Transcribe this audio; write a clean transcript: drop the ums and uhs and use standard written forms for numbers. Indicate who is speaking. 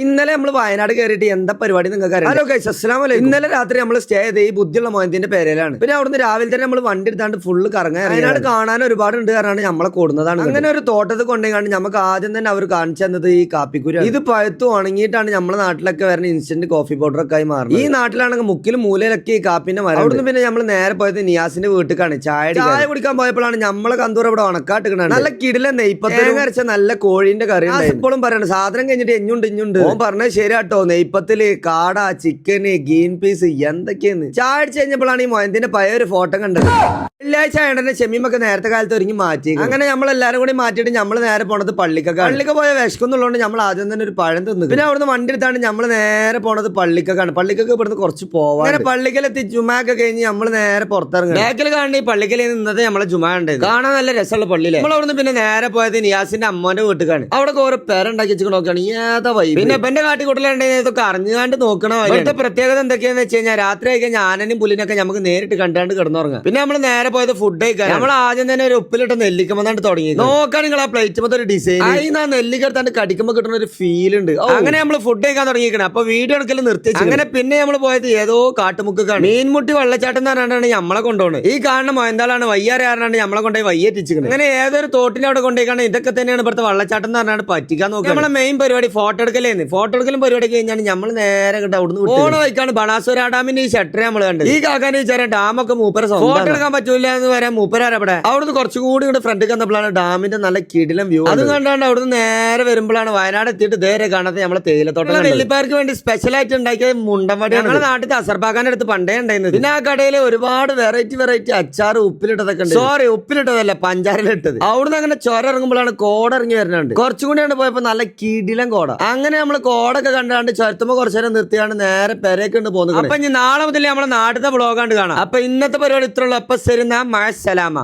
Speaker 1: ഇന്നലെ നമ്മൾ വയനാട് കയറിയിട്ട് എന്താ പരിപാടി നിങ്ങൾക്ക് അറിയാം. ഹലോ ഗൈസ്, അസ്സലാമു അലൈക്കും. ഇന്നലെ രാത്രി നമ്മൾ സ്റ്റേ ചെയ്ത് ഈ ബുദ്ധിയുള്ള മോയന്തിന്റെ പേരിലാണ്. പിന്നെ അവിടുന്ന് രാവിലെ തന്നെ നമ്മൾ വണ്ടി എടുത്താണ്ട് ഫുള്ള് കറങ്ങാൻ. വയനാട് കാണാൻ ഒരുപാട് ഉണ്ട് കാരണം നമ്മളെ കൂടുന്നതാണ്. അങ്ങനെ ഒരു തോട്ടത്തിൽ കൊണ്ടുപോയി നമുക്ക് ആദ്യം തന്നെ അവർ കാണിച്ചു തന്നത് ഈ കാപ്പിക്കുരു. ഇത് പഴുത്തു ഉണങ്ങിയിട്ടാണ് നമ്മുടെ നാട്ടിലൊക്കെ വരുന്ന ഇൻസ്റ്റന്റ് കോഫി പൗഡർ ഒക്കെ ആയി മാറുന്നത്. ഈ നാട്ടിലാണെങ്കിൽ മുക്കിലും മൂലയിലൊക്കെ ഈ കാപ്പിന്റെ മരം. അവിടുന്ന് പിന്നെ നമ്മൾ നേരെ പോയത് നിയാസിന്റെ വീട്ടിലേക്കാണ്. ചായ കുടിക്കാൻ പോയപ്പോഴാണ് നമ്മളെ കന്തൂർ ഇവിടെ ഉണക്കാട്ടിക്കണ നല്ല കിടില നെയ്പ്പത്തേങ്ങ അരച്ച നല്ല കോഴിന്റെ കറി. ഇപ്പോഴും പറയണം സാധനം കഴിഞ്ഞിട്ട് ഇഞ്ഞുണ്ട് ഓൻ പറഞ്ഞത് ശരിയാട്ടോ. നെയ്പ്പത്തില് കാട, ചിക്കന്, ഗ്രീൻ പീസ് എന്തൊക്കെയെന്ന്. ചായ അടിച്ച് കഴിഞ്ഞപ്പോഴാണ് ഈ മൊയന്തിന്റെ പഴയ ഒരു ഫോട്ടോ കണ്ടത്. വെള്ളിയാഴ്ച ആയതുകൊണ്ട് ചെമ്മീമൊക്കെ നേരത്തെ കാലത്ത് ഒരുങ്ങി മാറ്റി. അങ്ങനെ നമ്മളെല്ലാരും കൂടി മാറ്റിയിട്ട് നമ്മൾ നേരെ പോണത് പള്ളിക്കൊക്കെ പോയ വിശക്കുന്നുള്ളതുകൊണ്ട് നമ്മൾ ആദ്യം തന്നെ ഒരു പഴം തിന്നു. പിന്നെ അവിടുന്ന് വണ്ടി എടുത്താണ് നമ്മൾ നേരെ പോണത് പള്ളിക്കൊക്കെയാണ്. പള്ളിക്കൊക്കെ ഇവിടുന്ന് കുറച്ച് പോവാം. അങ്ങനെ പള്ളിക്കലെത്തി ജുമാക്കെ കഴിഞ്ഞ് നമ്മൾ നേരെ പുറത്തിറങ്ങി. ബാക്കിൽ കാണുന്ന ഈ പള്ളിക്കലിൽ നിന്നത് നമ്മളെ ജുമാ ഉണ്ട്. കാണാൻ നല്ല രസമുള്ള പള്ളിയിലെ. നമ്മൾ അവിടുന്ന് പിന്നെ നേരെ പോയത് നിയാസിന്റെ അമ്മോന്റെ വീട്ടിലാണ്. അവിടെ ഓരോ പേരുണ്ടാക്കി വെച്ച് നോക്കുകയാണ്. ഏതാ വൈ പിന്നെ എന്റെ കാട്ടിക്കൂട്ടലുണ്ടെന്നൊക്കെ അറിഞ്ഞുകൊണ്ട് നോക്കണം. ഇവിടുത്തെ പ്രത്യേകത എന്തൊക്കെയാന്ന് വെച്ച് കഴിഞ്ഞാൽ രാത്രി ആയി കഴിഞ്ഞാൽ ആനനും പുലിനൊക്കെ നമുക്ക് നേരിട്ട് കണ്ടാണ്ട് കിടന്നുറങ്ങാം. പിന്നെ നമ്മൾ നേരെ പോയത് ഫുഡ് കഴിക്കാൻ. നമ്മൾ ആദ്യം തന്നെ ഒരു ഉപ്പിലിട്ട നെല്ലിക്കമ്മന്നാണ്ട് തുടങ്ങി. നോക്കാൻ നിങ്ങൾ ആ പ്ലേറ്റ് മൊത്തം ഒരു ഡിസൈൻ ആ നെല്ലിക്ക എടുത്താണ്ട് കടിക്കുമ്പോൾ കിട്ടുന്ന ഒരു ഫീൽ ഉണ്ട്. അങ്ങനെ നമ്മൾ ഫുഡ് കഴിക്കാൻ തുടങ്ങിയിരിക്കണം. അപ്പൊ വീഡിയോ എടുക്കൽ നിർത്തി. അങ്ങനെ പിന്നെ നമ്മൾ പോയത് ഏതോ കാട്ടുമുക്കാണ്. മീൻമുട്ടി വെള്ളച്ചാട്ടം എന്ന് പറഞ്ഞാണ് നമ്മളെ കൊണ്ടുപോകുന്നത്. ഈ കാണുന്ന മൊയന്താളാണ് വയ്യാറാണ് നമ്മളെ കൊണ്ടുപോയി വയ്യെത്തിച്ചിരിക്കുന്നത്. അങ്ങനെ ഏതൊരു തോട്ടിന്റെ അവിടെ കൊണ്ടുപോയിക്കാണ്. ഇതൊക്കെ തന്നെയാണ് ഇവിടുത്തെ വെള്ളച്ചാട്ടം എന്ന് പറഞ്ഞാണ് പറ്റിക്കാൻ നോക്കുക. നമ്മളെ മെയിൻ പരിപാടി ഫോട്ടോ എടുക്കലേന്ന്. ഫോട്ടോ എടുക്കലും പരിപാടി കഴിഞ്ഞാൽ നമ്മൾ നേരെ കിട്ടും. അവിടുന്ന് ഓണ വൈക്കാണ് ബണാസുര ഡാമിന്റെ ഈ ഷട്ടർ നമ്മൾ കണ്ടത്. ഈ കാക്കാന്റെ വിചാരം ഡാമൊക്കെ മൂപ്പര ഫോട്ടോ എടുക്കാൻ പറ്റൂല എന്ന് പറയാൻ മൂപ്പരാരവിടെ. അവിടുന്ന് കുറച്ചുകൂടി ഇവിടെ ഫ്രണ്ട് കന്നപ്പോഴാണ് ഡാമിന്റെ നല്ല കിടിലം വ്യൂ. അത് കണ്ടാണ്ട് അവിടുന്ന് നേരെ വരുമ്പോഴാണ് വയനാട് എത്തിയിട്ട് നേരെ കാണാത്ത നമ്മളെ തേയിലത്തോട്ടം. നെല്ലിപ്പാർക്ക് വേണ്ടി സ്പെഷ്യൽ ആയിട്ട് ഉണ്ടാക്കിയ മുണ്ടൻവടി ഞങ്ങളുടെ നാട്ടിൽ അസർബാഖാന്റെ അടുത്ത് പണ്ടേ ഉണ്ടായിരുന്നത്. പിന്നെ ആ കടയിൽ ഒരുപാട് വെറൈറ്റി അച്ചാർ ഉപ്പിലിട്ടതൊക്കെ ഉണ്ട്. സോറി, ഉപ്പിലിട്ടതല്ല, പഞ്ചാരയിലിട്ടത്. അവിടുന്ന് അങ്ങനെ ചൊര ഇറങ്ങുമ്പോഴാണ് കോട ഇറങ്ങി വരുന്നുണ്ട്. കുറച്ചുകൂടിയാണ് പോയപ്പോ നല്ല കിടിലം കോട. അങ്ങനെ നമ്മൾ കോടൊക്കെ കണ്ടാണ്ട് ചുരത്തുമ്പോ കുറച്ചു നേരം നിർത്തിയാണ് നേരെ പെരേക്കൊണ്ട് പോകുന്നത്. അപ്പൊ ഇനി നാളെ മുതൽ നമ്മളെ നാട്ടിലത്തെ വ്ളോഗാണ്ട് കാണാം. അപ്പൊ ഇന്നത്തെ പരിപാടി ഇത്രയുള്ളൂ. അപ്പൊ ശരി, മഴ സലാമ.